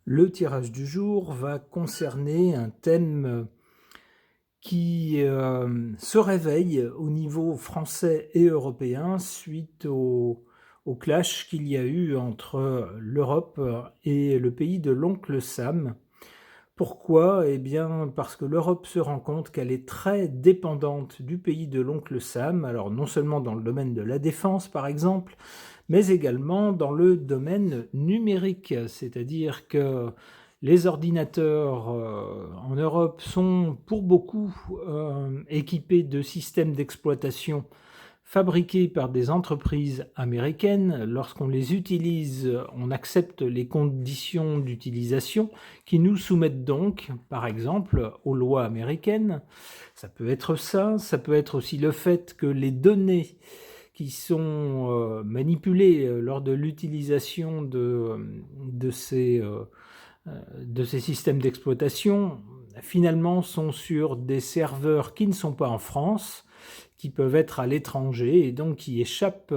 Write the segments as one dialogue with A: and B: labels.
A: Le tirage du jour va concerner un thème qui se réveille au niveau français et européen suite au clash qu'il y a eu entre l'Europe et le pays de l'oncle Sam. Pourquoi? Eh bien, parce que l'Europe se rend compte qu'elle est très dépendante du pays de l'oncle Sam, alors non seulement dans le domaine de la défense par exemple, mais également dans le domaine numérique, c'est-à-dire que les ordinateurs en Europe sont pour beaucoup équipés de systèmes d'exploitation fabriqués par des entreprises américaines. Lorsqu'on les utilise, on accepte les conditions d'utilisation qui nous soumettent donc, par exemple, aux lois américaines. Ça peut être ça peut être aussi le fait que les données qui sont manipulées lors de l'utilisation de ces systèmes d'exploitation, finalement sont sur des serveurs qui ne sont pas en France, qui peuvent être à l'étranger et donc qui échappent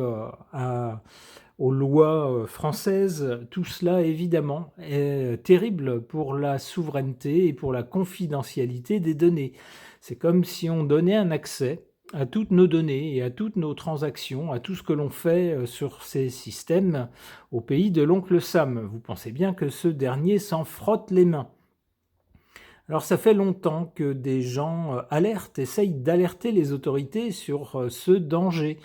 A: aux lois françaises. Tout cela, évidemment, est terrible pour la souveraineté et pour la confidentialité des données. C'est comme si on donnait un accès à toutes nos données et à toutes nos transactions, à tout ce que l'on fait sur ces systèmes au pays de l'oncle Sam. Vous pensez bien que ce dernier s'en frotte les mains. Alors ça fait longtemps que des gens essayent d'alerter les autorités sur ce danger.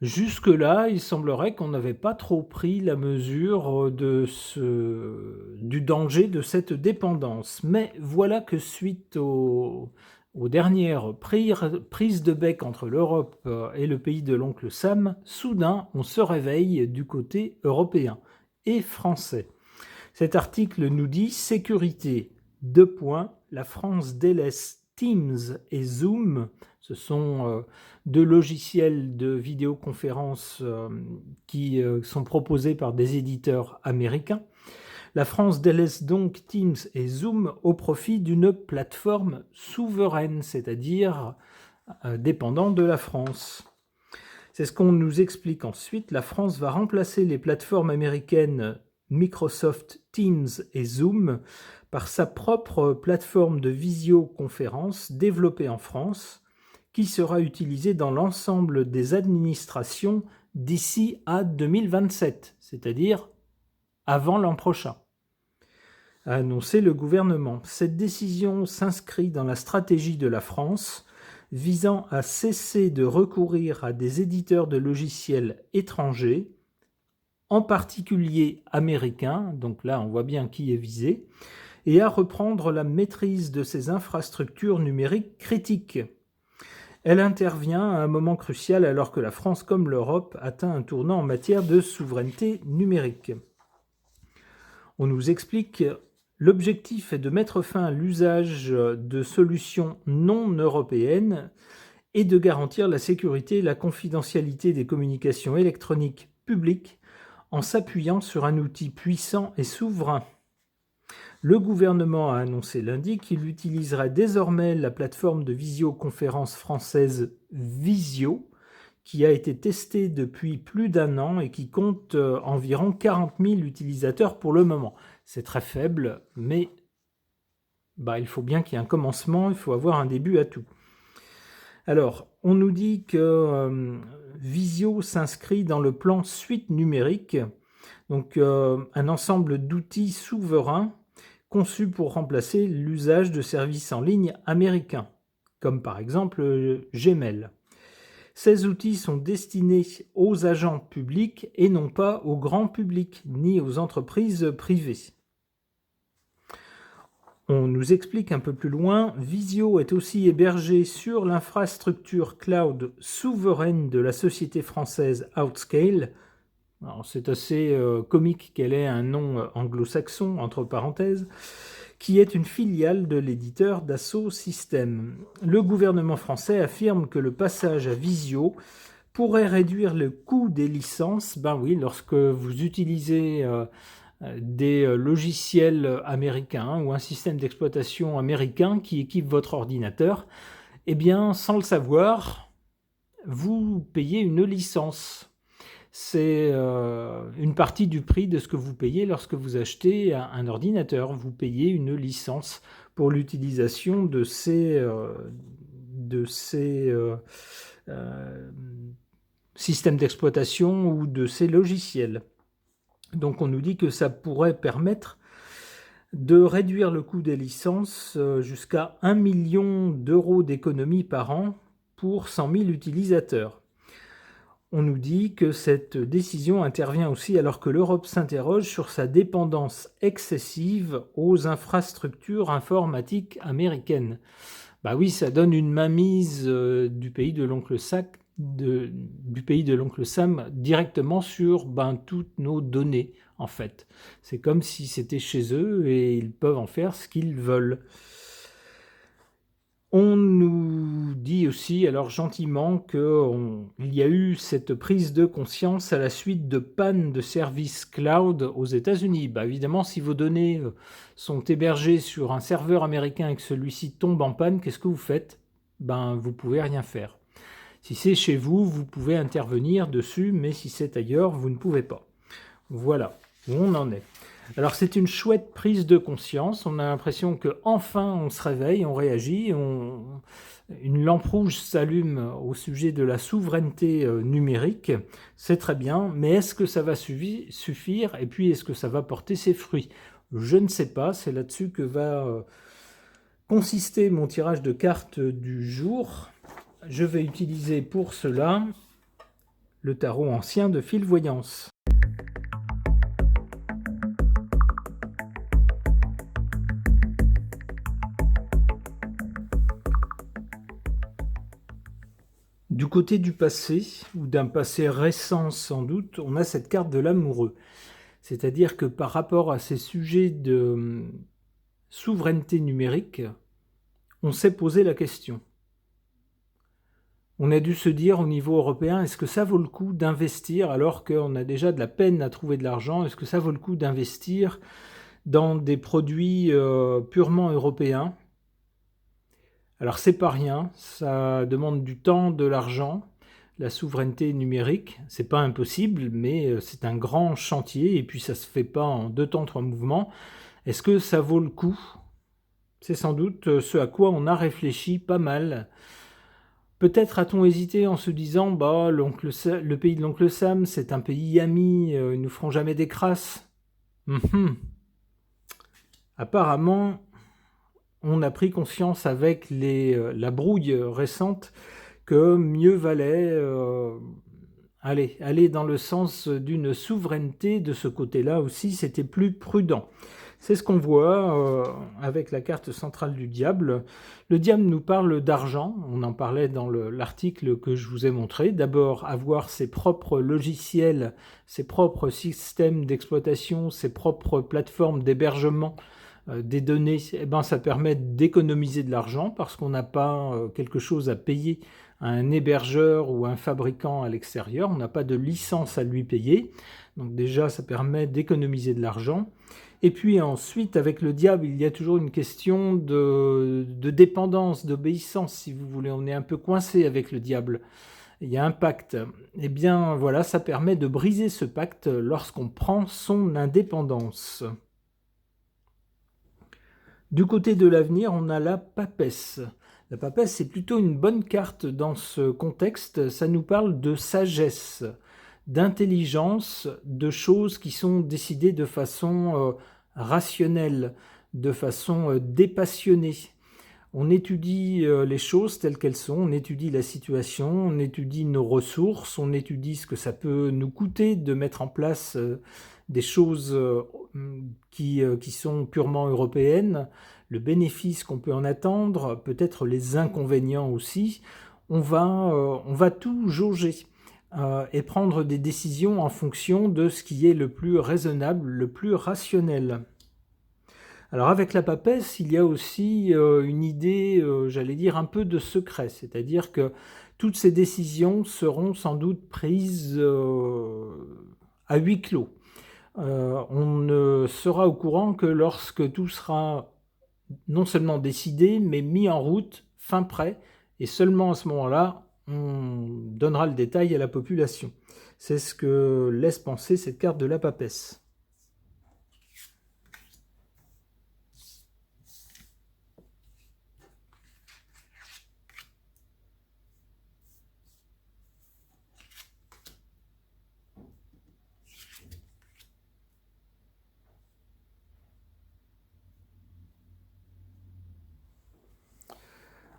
A: Jusque-là, il semblerait qu'on n'avait pas trop pris la mesure du danger de cette dépendance. Mais voilà que suite aux dernières prises de bec entre l'Europe et le pays de l'oncle Sam, soudain, on se réveille du côté européen et français. Cet article nous dit « Sécurité, : la France délaisse Teams et Zoom ». Ce sont deux logiciels de vidéoconférence qui sont proposés par des éditeurs américains. La France délaisse donc Teams et Zoom au profit d'une plateforme souveraine, c'est-à-dire dépendant de la France. C'est ce qu'on nous explique ensuite. La France va remplacer les plateformes américaines Microsoft Teams et Zoom par sa propre plateforme de visioconférence développée en France, qui sera utilisée dans l'ensemble des administrations d'ici à 2027, c'est-à-dire avant l'an prochain, a annoncé le gouvernement. Cette décision s'inscrit dans la stratégie de la France visant à cesser de recourir à des éditeurs de logiciels étrangers, en particulier américains, donc là on voit bien qui est visé, et à reprendre la maîtrise de ces infrastructures numériques critiques. Elle intervient à un moment crucial alors que la France comme l'Europe atteint un tournant en matière de souveraineté numérique. On nous explique l'objectif est de mettre fin à l'usage de solutions non européennes et de garantir la sécurité et la confidentialité des communications électroniques publiques en s'appuyant sur un outil puissant et souverain. Le gouvernement a annoncé lundi qu'il utiliserait désormais la plateforme de visioconférence française Visio, qui a été testée depuis plus d'un an et qui compte environ 40 000 utilisateurs pour le moment. C'est très faible, mais il faut bien qu'il y ait un commencement, il faut avoir un début à tout. Alors, on nous dit que Visio s'inscrit dans le plan Suite numérique, donc un ensemble d'outils souverains conçus pour remplacer l'usage de services en ligne américains, comme par exemple Gmail. Ces outils sont destinés aux agents publics et non pas au grand public, ni aux entreprises privées. On nous explique un peu plus loin, Visio est aussi hébergé sur l'infrastructure cloud souveraine de la société française Outscale. Alors, c'est assez comique qu'elle ait un nom anglo-saxon, entre parenthèses, qui est une filiale de l'éditeur Dassault Systèmes. Le gouvernement français affirme que le passage à Visio pourrait réduire le coût des licences. Ben oui, lorsque vous utilisez des logiciels américains ou un système d'exploitation américain qui équipe votre ordinateur, eh bien, sans le savoir, vous payez une licence. c'est une partie du prix de ce que vous payez lorsque vous achetez un ordinateur. Vous payez une licence pour l'utilisation de ces systèmes d'exploitation ou de ces logiciels. Donc on nous dit que ça pourrait permettre de réduire le coût des licences jusqu'à 1 million d'euros d'économie par an pour 100 000 utilisateurs. On nous dit que cette décision intervient aussi alors que l'Europe s'interroge sur sa dépendance excessive aux infrastructures informatiques américaines. Bah oui, ça donne une mainmise du pays de l'oncle Sam directement sur toutes nos données, en fait. C'est comme si c'était chez eux et ils peuvent en faire ce qu'ils veulent. On nous dit aussi, alors gentiment, qu'il y a eu cette prise de conscience à la suite de pannes de services cloud aux États-Unis. Évidemment, si vos données sont hébergées sur un serveur américain et que celui-ci tombe en panne, qu'est-ce que vous faites? Vous pouvez rien faire. Si c'est chez vous, vous pouvez intervenir dessus, mais si c'est ailleurs, vous ne pouvez pas. Voilà où on en est. Alors c'est une chouette prise de conscience, on a l'impression qu'enfin on se réveille, on réagit, une lampe rouge s'allume au sujet de la souveraineté numérique, c'est très bien, mais est-ce que ça va suffire et puis est-ce que ça va porter ses fruits? Je ne sais pas, c'est là-dessus que va consister mon tirage de cartes du jour. Je vais utiliser pour cela le tarot ancien de Fil Voyance. Du côté du passé, ou d'un passé récent sans doute, on a cette carte de l'amoureux. C'est-à-dire que par rapport à ces sujets de souveraineté numérique, on s'est posé la question. On a dû se dire au niveau européen, est-ce que ça vaut le coup d'investir alors qu'on a déjà de la peine à trouver de l'argent? Est-ce que ça vaut le coup d'investir dans des produits purement européens? Alors c'est pas rien, ça demande du temps, de l'argent, la souveraineté numérique, c'est pas impossible, mais c'est un grand chantier et puis ça se fait pas en 2 temps, 3 mouvements. Est-ce que ça vaut le coup? C'est sans doute ce à quoi on a réfléchi pas mal. Peut-être a-t-on hésité en se disant le pays de l'oncle Sam, c'est un pays ami, ils nous feront jamais des crasses. Apparemment, on a pris conscience avec la brouille récente que mieux valait aller dans le sens d'une souveraineté de ce côté-là aussi, c'était plus prudent. C'est ce qu'on voit avec la carte centrale du diable. Le diable nous parle d'argent, on en parlait dans l'article que je vous ai montré. D'abord, avoir ses propres logiciels, ses propres systèmes d'exploitation, ses propres plateformes d'hébergement des données, ça permet d'économiser de l'argent parce qu'on n'a pas quelque chose à payer à un hébergeur ou un fabricant à l'extérieur, on n'a pas de licence à lui payer, donc déjà ça permet d'économiser de l'argent. Et puis ensuite, avec le diable, il y a toujours une question de dépendance, d'obéissance, si vous voulez, on est un peu coincé avec le diable. Il y a un pacte. Eh bien voilà, ça permet de briser ce pacte lorsqu'on prend son indépendance. Du côté de l'avenir, on a la papesse. La papesse, c'est plutôt une bonne carte dans ce contexte. Ça nous parle de sagesse, d'intelligence, de choses qui sont décidées de façon rationnelle, de façon dépassionnée. On étudie les choses telles qu'elles sont, on étudie la situation, on étudie nos ressources, on étudie ce que ça peut nous coûter de mettre en place des choses qui sont purement européennes, le bénéfice qu'on peut en attendre, peut-être les inconvénients aussi. On va tout jauger et prendre des décisions en fonction de ce qui est le plus raisonnable, le plus rationnel. Alors avec la papesse, il y a aussi une idée, j'allais dire, un peu de secret, c'est-à-dire que toutes ces décisions seront sans doute prises à huis clos. On ne sera au courant que lorsque tout sera non seulement décidé, mais mis en route, fin prêt, et seulement à ce moment-là, on donnera le détail à la population. C'est ce que laisse penser cette carte de la papesse.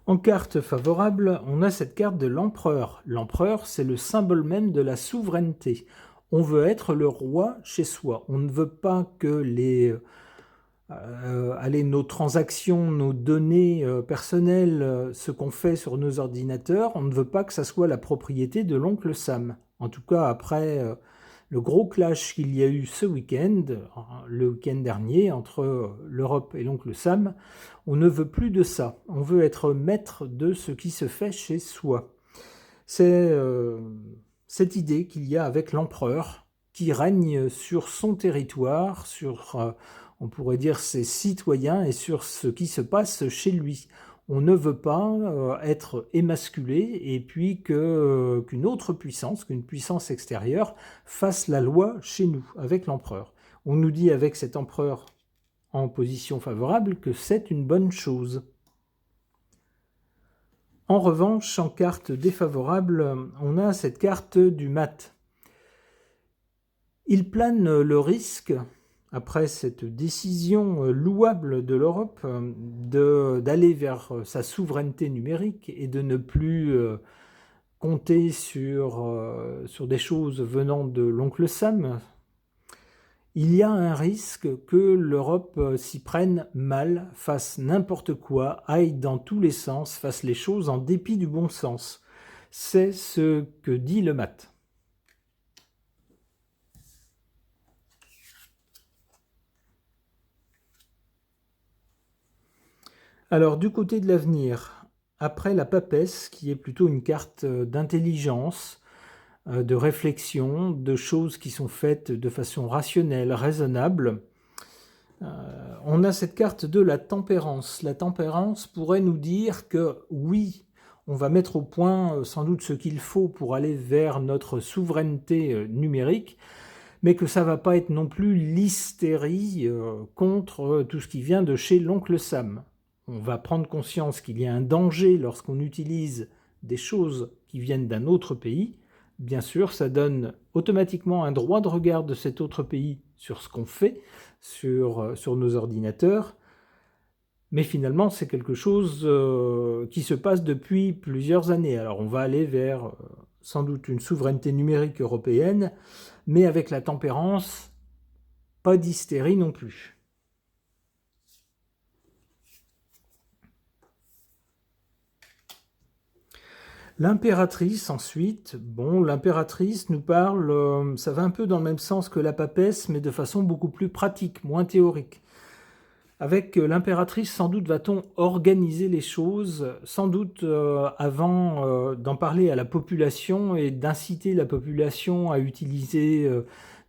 A: En carte favorable, on a cette carte de l'empereur. L'empereur, c'est le symbole même de la souveraineté. On veut être le roi chez soi. On ne veut pas que nos transactions, nos données personnelles, ce qu'on fait sur nos ordinateurs, on ne veut pas que ça soit la propriété de l'oncle Sam. En tout cas, après le gros clash qu'il y a eu ce week-end, le week-end dernier, entre l'Europe et l'oncle Sam, on ne veut plus de ça. On veut être maître de ce qui se fait chez soi. C'est cette idée qu'il y a avec l'empereur qui règne sur son territoire, sur, on pourrait dire, ses citoyens et sur ce qui se passe chez lui. On ne veut pas être émasculé et puis qu'une autre puissance, qu'une puissance extérieure, fasse la loi chez nous, avec l'empereur. On nous dit avec cet empereur en position favorable que c'est une bonne chose. En revanche, en carte défavorable, on a cette carte du mat. Il plane le risque, après cette décision louable de l'Europe, d'aller vers sa souveraineté numérique et de ne plus compter sur des choses venant de l'oncle Sam. Il y a un risque que l'Europe s'y prenne mal, fasse n'importe quoi, aille dans tous les sens, fasse les choses en dépit du bon sens. C'est ce que dit le mat. Alors, du côté de l'avenir, après la papesse, qui est plutôt une carte d'intelligence, de réflexion, de choses qui sont faites de façon rationnelle, raisonnable, on a cette carte de la tempérance. La tempérance pourrait nous dire que oui, on va mettre au point sans doute ce qu'il faut pour aller vers notre souveraineté numérique, mais que ça va pas être non plus l'hystérie contre tout ce qui vient de chez l'oncle Sam. On va prendre conscience qu'il y a un danger lorsqu'on utilise des choses qui viennent d'un autre pays. Bien sûr, ça donne automatiquement un droit de regard de cet autre pays sur ce qu'on fait sur nos ordinateurs. Mais finalement, c'est quelque chose qui se passe depuis plusieurs années. Alors, on va aller vers sans doute une souveraineté numérique européenne, mais avec la tempérance, pas d'hystérie non plus. L'impératrice, ensuite, bon, l'impératrice nous parle, ça va un peu dans le même sens que la papesse, mais de façon beaucoup plus pratique, moins théorique. Avec l'impératrice, sans doute va-t-on organiser les choses, sans doute avant d'en parler à la population et d'inciter la population à utiliser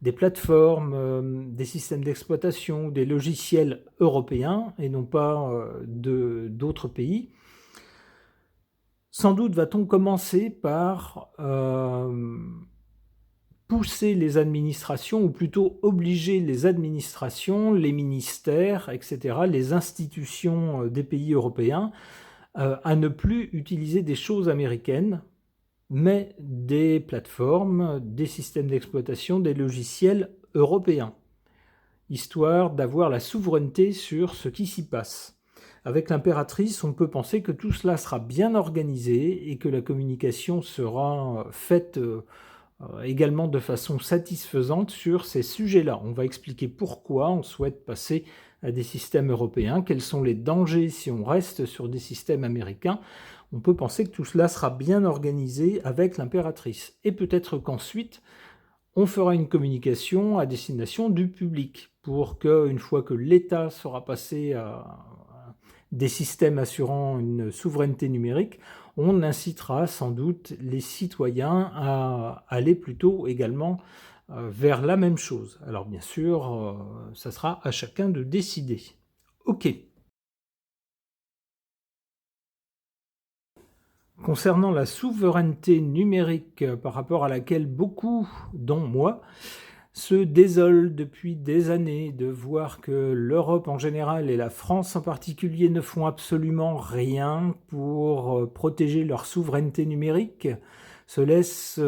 A: des plateformes, des systèmes d'exploitation, des logiciels européens et non pas d'autres pays. Sans doute va-t-on commencer par pousser les administrations, ou plutôt obliger les administrations, les ministères, etc., les institutions des pays européens, à ne plus utiliser des choses américaines, mais des plateformes, des systèmes d'exploitation, des logiciels européens, histoire d'avoir la souveraineté sur ce qui s'y passe. Avec l'impératrice, on peut penser que tout cela sera bien organisé et que la communication sera faite également de façon satisfaisante sur ces sujets-là. On va expliquer pourquoi on souhaite passer à des systèmes européens, quels sont les dangers si on reste sur des systèmes américains. On peut penser que tout cela sera bien organisé avec l'impératrice. Et peut-être qu'ensuite, on fera une communication à destination du public pour qu'une fois que l'État sera passé à des systèmes assurant une souveraineté numérique, on incitera sans doute les citoyens à aller plutôt également vers la même chose. Alors bien sûr, ça sera à chacun de décider. Ok. concernant la souveraineté numérique par rapport à laquelle beaucoup, dont moi, se désolent depuis des années de voir que l'Europe en général et la France en particulier ne font absolument rien pour protéger leur souveraineté numérique, se laissent,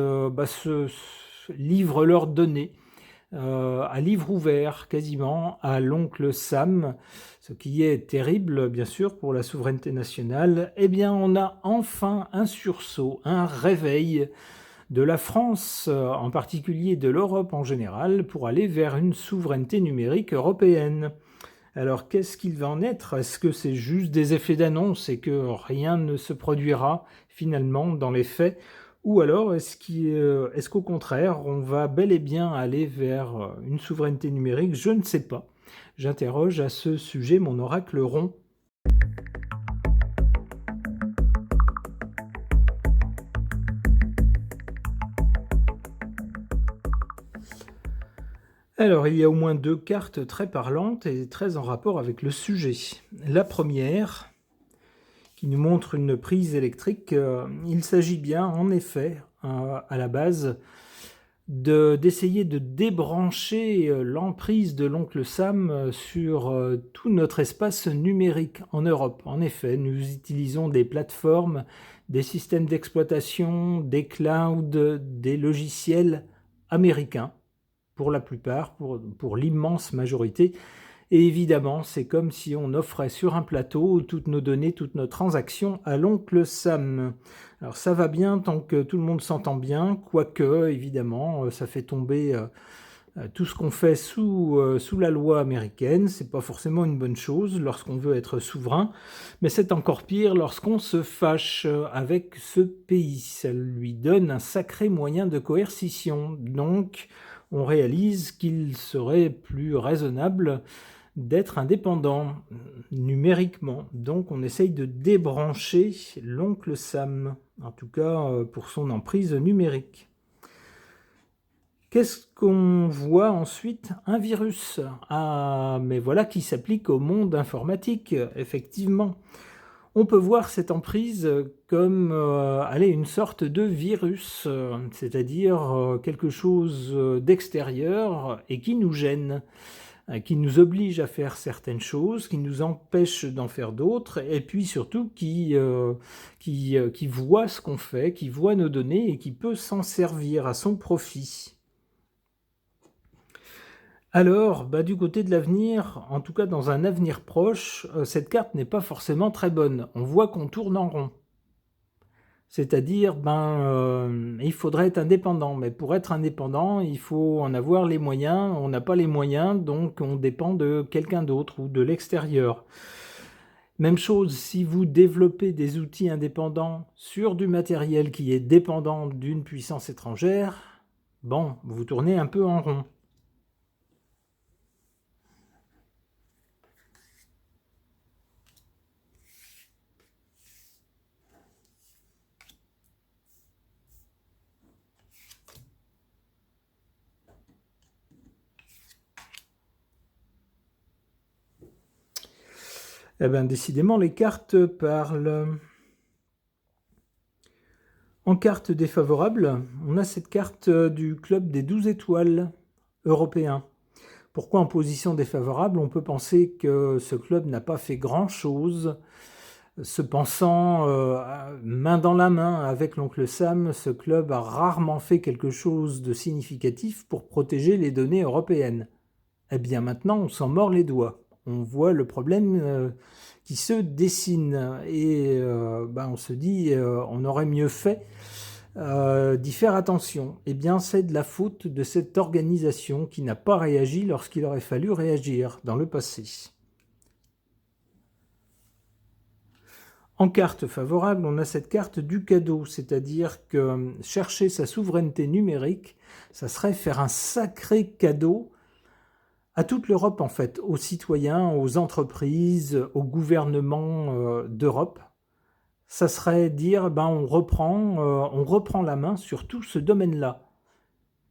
A: livrent leurs données à livre ouvert quasiment à l'oncle Sam, ce qui est terrible bien sûr pour la souveraineté nationale. Eh bien on a enfin un sursaut, un réveil de la France, en particulier de l'Europe en général, pour aller vers une souveraineté numérique européenne. Alors qu'est-ce qu'il va en être? Est-ce que c'est juste des effets d'annonce et que rien ne se produira finalement dans les faits? Ou alors est-ce qu'au contraire, on va bel et bien aller vers une souveraineté numérique? Je ne sais pas. J'interroge à ce sujet mon oracle rond. Alors, il y a au moins deux cartes très parlantes et très en rapport avec le sujet. La première, qui nous montre une prise électrique, il s'agit bien, en effet, à la base, d'essayer de débrancher l'emprise de l'oncle Sam sur tout notre espace numérique en Europe. En effet, nous utilisons des plateformes, des systèmes d'exploitation, des clouds, des logiciels américains, pour la plupart, pour l'immense majorité. Et évidemment, c'est comme si on offrait sur un plateau toutes nos données, toutes nos transactions à l'oncle Sam. Alors ça va bien tant que tout le monde s'entend bien, quoique, évidemment, ça fait tomber tout ce qu'on fait sous la loi américaine. C'est pas forcément une bonne chose lorsqu'on veut être souverain, mais c'est encore pire lorsqu'on se fâche avec ce pays. Ça lui donne un sacré moyen de coercition. Donc, on réalise qu'il serait plus raisonnable d'être indépendant numériquement. Donc on essaye de débrancher l'oncle Sam, en tout cas pour son emprise numérique. Qu'est-ce qu'on voit ensuite? Un virus. Ah, mais voilà qui s'applique au monde informatique, effectivement. On peut voir cette emprise comme une sorte de virus, c'est-à-dire quelque chose d'extérieur et qui nous gêne, qui nous oblige à faire certaines choses, qui nous empêche d'en faire d'autres, et puis surtout qui voit ce qu'on fait, qui voit nos données et qui peut s'en servir à son profit. Alors, du côté de l'avenir, en tout cas dans un avenir proche, cette carte n'est pas forcément très bonne. On voit qu'on tourne en rond. C'est-à-dire, il faudrait être indépendant. Mais pour être indépendant, il faut en avoir les moyens. On n'a pas les moyens, donc on dépend de quelqu'un d'autre ou de l'extérieur. Même chose, si vous développez des outils indépendants sur du matériel qui est dépendant d'une puissance étrangère, vous tournez un peu en rond. Eh bien, décidément, les cartes parlent. En carte défavorable, on a cette carte du club des 12 étoiles européens. Pourquoi en position défavorable? On peut penser que ce club n'a pas fait grand-chose. Se pensant main dans la main avec l'oncle Sam, ce club a rarement fait quelque chose de significatif pour protéger les données européennes. Eh bien maintenant, on s'en mord les doigts. On voit le problème qui se dessine et on se dit on aurait mieux fait d'y faire attention. Eh bien, c'est de la faute de cette organisation qui n'a pas réagi lorsqu'il aurait fallu réagir dans le passé. En carte favorable, on a cette carte du cadeau, c'est-à-dire que chercher sa souveraineté numérique, ça serait faire un sacré cadeau à toute l'Europe en fait, aux citoyens, aux entreprises, au gouvernement d'Europe. Ça serait dire on reprend la main sur tout ce domaine-là,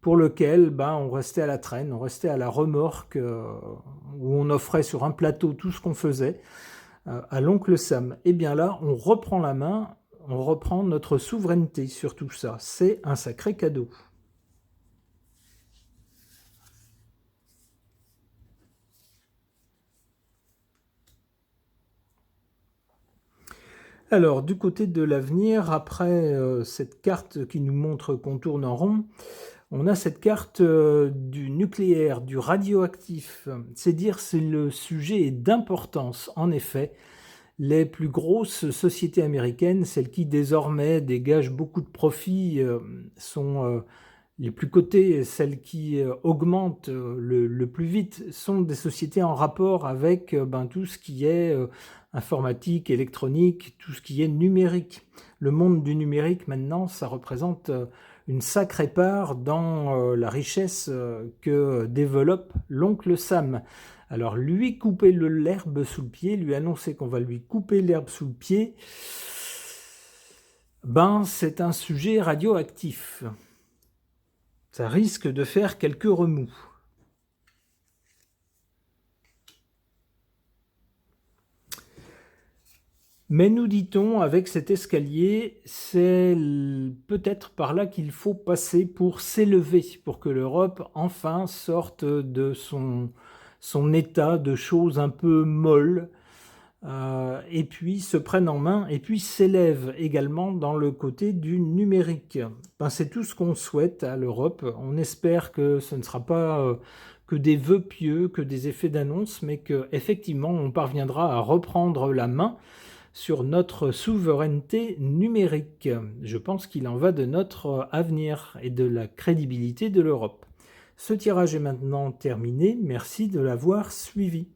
A: pour lequel on restait à la traîne, on restait à la remorque, où on offrait sur un plateau tout ce qu'on faisait à l'oncle Sam. Et bien là, on reprend la main on reprend notre souveraineté sur tout ça. C'est un sacré cadeau. Alors, du côté de l'avenir, après cette carte qui nous montre qu'on tourne en rond, on a cette carte du nucléaire, du radioactif. C'est dire si le sujet est d'importance. En effet, les plus grosses sociétés américaines, celles qui désormais dégagent beaucoup de profits, sont les plus cotées, celles qui augmentent le plus vite, sont des sociétés en rapport avec tout ce qui est informatique, électronique, tout ce qui est numérique. Le monde du numérique, maintenant, ça représente une sacrée part dans la richesse que développe l'oncle Sam. Alors, lui couper l'herbe sous le pied, lui annoncer qu'on va lui couper l'herbe sous le pied, c'est un sujet radioactif. Ça risque de faire quelques remous. Mais nous dit-on, avec cet escalier, c'est peut-être par là qu'il faut passer pour s'élever, pour que l'Europe enfin sorte de son état de choses un peu molles, et puis se prenne en main, et puis s'élève également dans le côté du numérique. C'est tout ce qu'on souhaite à l'Europe. On espère que ce ne sera pas que des vœux pieux, que des effets d'annonce, mais qu'effectivement on parviendra à reprendre la main sur notre souveraineté numérique. Je pense qu'il en va de notre avenir et de la crédibilité de l'Europe. Ce tirage est maintenant terminé. Merci de l'avoir suivi.